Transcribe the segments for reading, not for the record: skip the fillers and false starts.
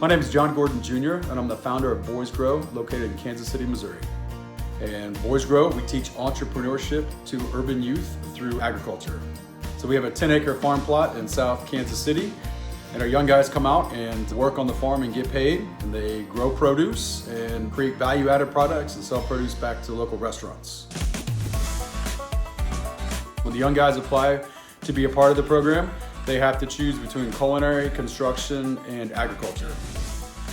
My name is John Gordon Jr., and I'm the founder of Boys Grow, located in Kansas City, Missouri. And Boys Grow, we teach entrepreneurship to urban youth through agriculture. So we have a 10-acre farm plot in South Kansas City, and our young guys come out and work on the farm and get paid, and they grow produce and create value-added products and sell produce back to local restaurants. When the young guys apply to be a part of the program, they have to choose between culinary, construction, and agriculture.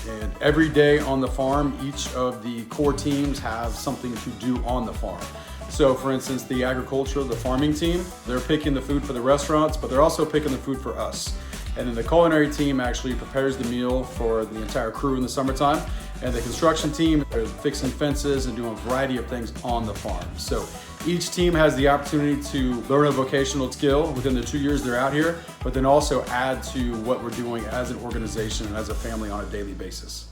And every day on the farm, each of the core teams have something to do on the farm. So for instance, the agriculture, the farming team, they're picking the food for the restaurants, but they're also picking the food for us. And then the culinary team actually prepares the meal for the entire crew in the summertime. And the construction team are fixing fences and doing a variety of things on the farm. So each team has the opportunity to learn a vocational skill within the 2 years they're out here, but then also add to what we're doing as an organization and as a family on a daily basis.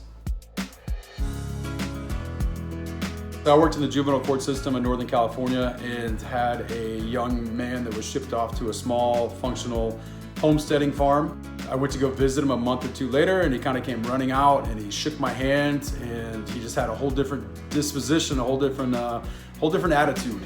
I worked in the juvenile court system in Northern California and had a young man that was shipped off to a small, functional homesteading farm. I went to go visit him a month or two later, and he kind of came running out and he shook my hand, and he just had a whole different disposition, a whole different attitude.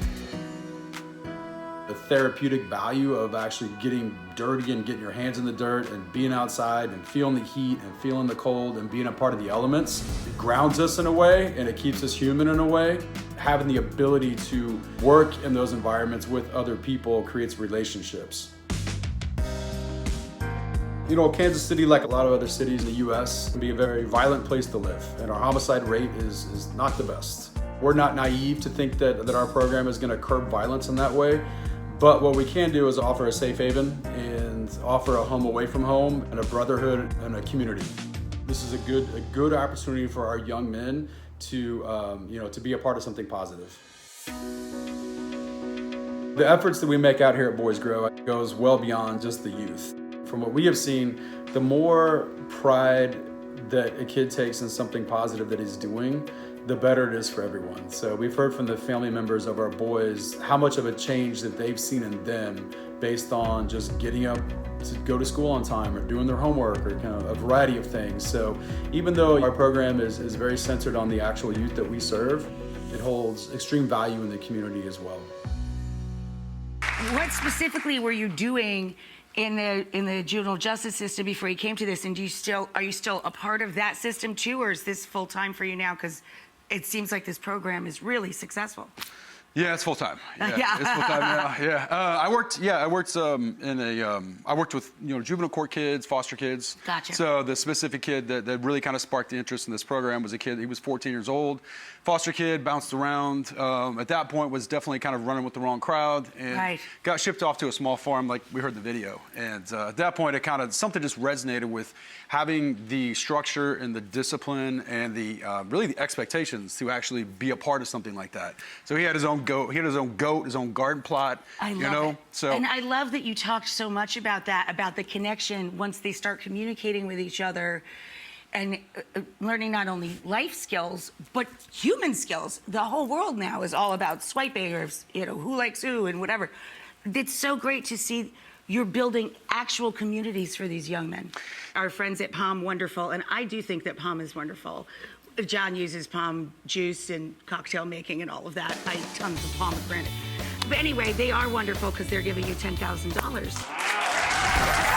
The therapeutic value of actually getting dirty and getting your hands in the dirt and being outside and feeling the heat and feeling the cold and being a part of the elements, it grounds us in a way and it keeps us human in a way. Having the ability to work in those environments with other people creates relationships. You know, Kansas City, like a lot of other cities in the US, can be a very violent place to live, and our homicide rate is not the best. We're not naive to think that our program is gonna curb violence in that way, but what we can do is offer a safe haven and offer a home away from home and a brotherhood and a community. This is a good opportunity for our young men to be a part of something positive. The efforts that we make out here at Boys Grow goes well beyond just the youth. From what we have seen, the more pride that a kid takes in something positive that he's doing, the better it is for everyone. So we've heard from the family members of our boys how much of a change that they've seen in them based on just getting up to go to school on time or doing their homework or kind of a variety of things. So even though our program is very centered on the actual youth that we serve, it holds extreme value in the community as well. What specifically were you doing in the juvenile justice system before you came to this, and are you still a part of that system too, or is this full time for you now? Because it seems like this program is really successful. Yeah, it's full time. Yeah, it's full time now. Yeah, I worked with juvenile court kids, foster kids. Gotcha. So the specific kid that really kind of sparked the interest in this program was a kid. He was 14 years old, foster kid, bounced around. At that point, was definitely kind of running with the wrong crowd, and got shipped off to a small farm, like we heard the video. And at that point, it kind of something just resonated with having the structure and the discipline and the really the expectations to actually be a part of something like that. So he had his own goat, his own garden plot. I love it. So, and I love that you talked so much about that, about the connection once they start communicating with each other and learning not only life skills, but human skills. The whole world now is all about swiping or, who likes who and whatever. It's so great to see you're building actual communities for these young men. Our friends at Palm, wonderful, and I do think that Palm is wonderful. John uses palm juice and cocktail making and all of that. I eat tons of pomegranate. But anyway, they are wonderful because they're giving you $10,000.